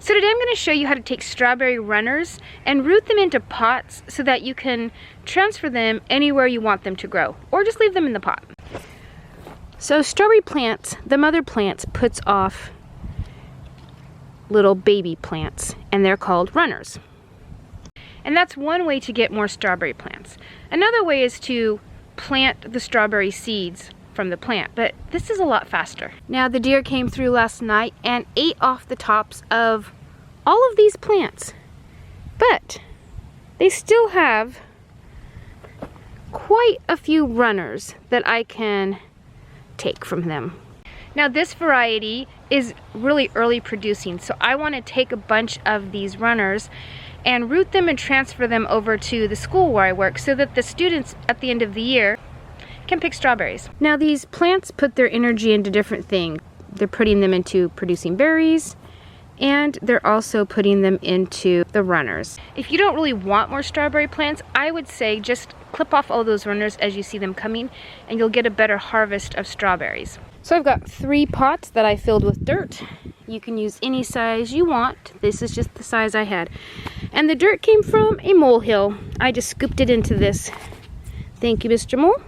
So today I'm going to show you how to take strawberry runners and root them into pots so that you can transfer them anywhere you want them to grow, or just leave them in the pot. So strawberry plants, the mother plants puts off little baby plants, and they're called runners. And that's one way to get more strawberry plants. Another way is to plant the strawberry seeds from the plant, but this is a lot faster. Now the deer came through last night and ate off the tops of all of these plants, but they still have quite a few runners that I can take from them. Now this variety is really early producing, so I want to take a bunch of these runners and root them and transfer them over to the school where I work so that the students at the end of the year can pick strawberries. Now these plants put their energy into different things. They're putting them into producing berries, and they're also putting them into the runners. If you don't really want more strawberry plants, I would say just clip off all those runners as you see them coming, and you'll get a better harvest of strawberries. So I've got 3 pots that I filled with dirt. You can use any size you want. This is just the size I had. And the dirt came from a molehill. I just scooped it into this. Thank you, Mr. Mole.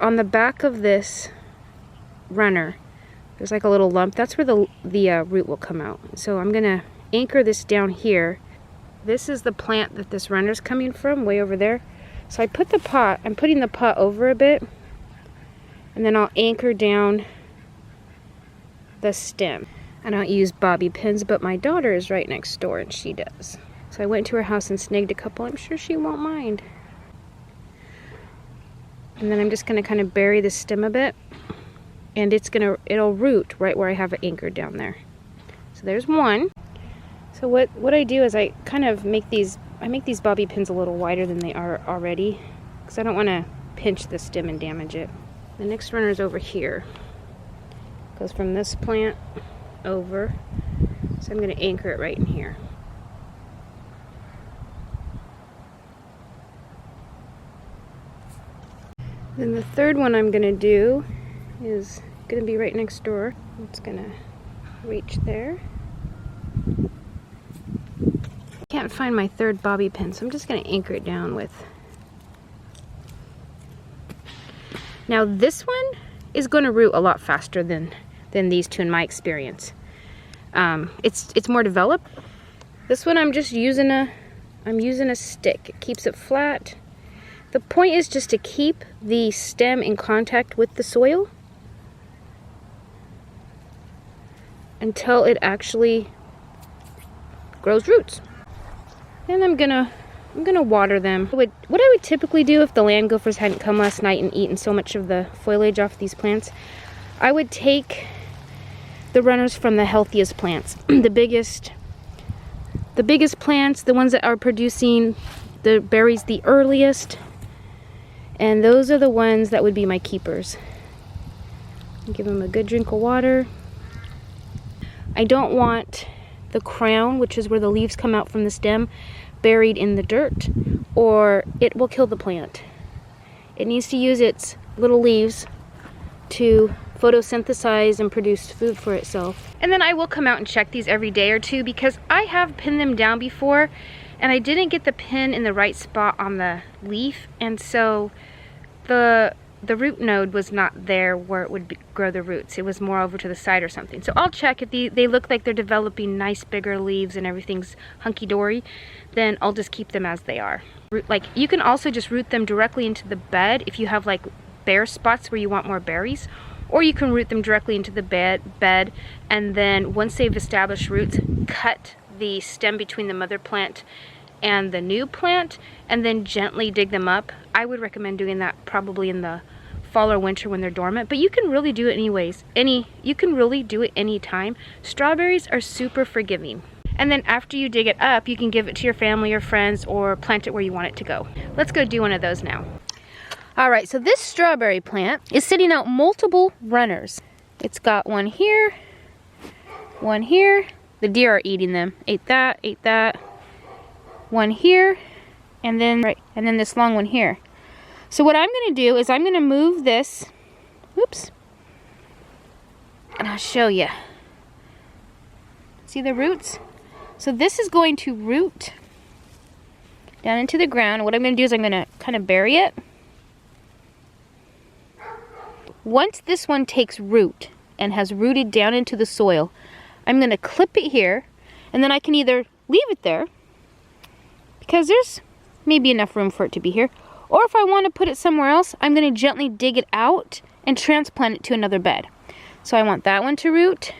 On the back of this runner, there's like a little lump. That's where the root will come out. So I'm gonna anchor this down here. This is the plant that this runner's coming from, way over there. So I'm putting the pot over a bit, and then I'll anchor down the stem. I don't use bobby pins, but my daughter is right next door and she does. So I went to her house and snagged a couple. I'm sure she won't mind. And then I'm just gonna kind of bury the stem a bit, and it'll root right where I have it anchored down there. So there's one. So what I do is I kind of make these bobby pins a little wider than they are already, because I don't want to pinch the stem and damage it. The next runner is over here. Goes from this plant over. So I'm going to anchor it right in here. Then the third one I'm going to do is going to be right next door. It's going to reach there. Can't find my third bobby pin, so I'm just going to anchor it down with. Now this one is going to root a lot faster than these two in my experience. It's more developed. This one I'm just using a stick. It keeps it flat. The point is just to keep the stem in contact with the soil until it actually grows roots. And I'm gonna water them. What I would typically do if the land gophers hadn't come last night and eaten so much of the foliage off these plants, I would take the runners from the healthiest plants, the biggest plants, the ones that are producing the berries the earliest, and those are the ones that would be my keepers. Give them a good drink of water. I don't want the crown, which is where the leaves come out from the stem, buried in the dirt, or it will kill the plant. It needs to use its little leaves to photosynthesize and produce food for itself. And then I will come out and check these every day or two, because I have pinned them down before and I didn't get the pin in the right spot on the leaf, and so the root node was not there where it would grow the roots. It was more over to the side or something. So I'll check if they look like they're developing nice bigger leaves and everything's hunky-dory, then I'll just keep them as they are. Like, you can also just root them directly into the bed if you have like bare spots where you want more berries, or you can root them directly into the bed, and then once they've established roots, cut the stem between the mother plant and the new plant, and then gently dig them up. I would recommend doing that probably in the fall or winter when they're dormant, but you can really do it anyways. You can really do it anytime. Strawberries are super forgiving. And then after you dig it up, you can give it to your family or friends, or plant it where you want it to go. Let's go do one of those now. All right, so this strawberry plant is sending out multiple runners. It's got one here, one here. The deer are eating them. Ate that. One here, and then this long one here. So what I'm going to do is I'm going to move this, whoops, and I'll show you. See the roots? So this is going to root down into the ground. What I'm going to do is I'm going to kind of bury it. Once this one takes root and has rooted down into the soil, I'm going to clip it here, and then I can either leave it there because there's maybe enough room for it to be here, or if I want to put it somewhere else, I'm going to gently dig it out and transplant it to another bed. So I want that one to root,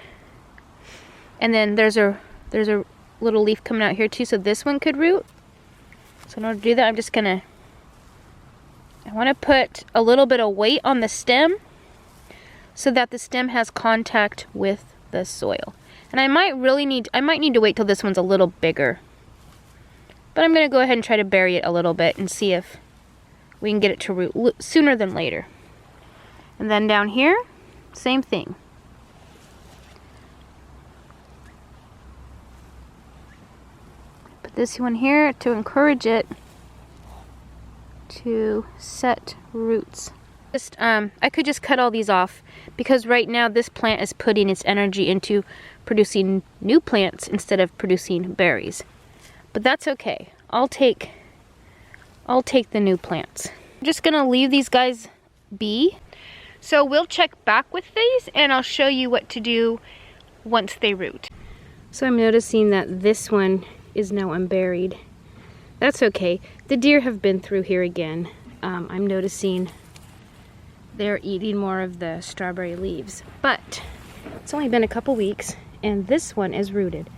and then there's a little leaf coming out here too, so this one could root. So in order to do that, I'm just gonna, I want to put a little bit of weight on the stem so that the stem has contact with the soil. And I might need to wait till this one's a little bigger. But I'm gonna go ahead and try to bury it a little bit and see if we can get it to root sooner than later. And then down here, same thing. Put this one here to encourage it to set roots. I could just cut all these off because right now this plant is putting its energy into producing new plants instead of producing berries. But that's okay. I'll take the new plants. I'm just gonna leave these guys be. So we'll check back with these and I'll show you what to do once they root. So I'm noticing that this one is now unburied. That's okay. The deer have been through here again. I'm noticing they're eating more of the strawberry leaves, but it's only been a couple weeks and this one is rooted.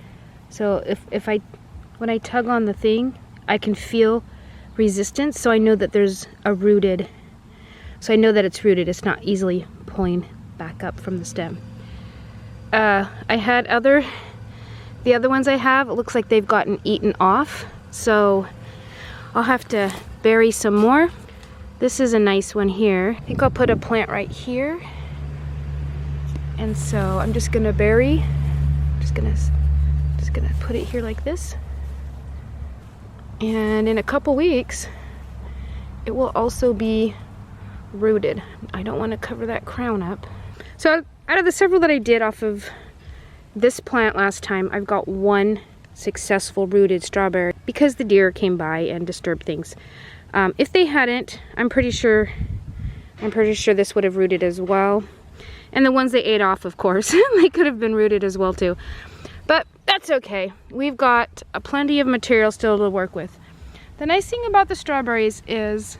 So when I tug on the thing, I can feel resistance, so I know that there's a rooted, so I know that it's rooted. It's not easily pulling back up from the stem. The other ones I have, it looks like they've gotten eaten off, so I'll have to bury some more. This is a nice one here. I think I'll put a plant right here. And so I'm just gonna bury, just gonna put it here like this. And in a couple weeks, it will also be rooted. I don't want to cover that crown up. So out of the several that I did off of this plant last time, I've got one successful rooted strawberry because the deer came by and disturbed things. If they hadn't, I'm pretty sure this would have rooted as well. And the ones they ate off, of course, they could have been rooted as well too. But that's okay. We've got plenty of material still to work with. The nice thing about the strawberries is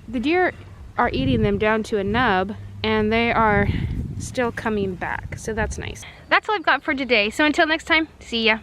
the deer are eating them down to a nub and they are still coming back. So that's nice. That's all I've got for today. So until next time, see ya.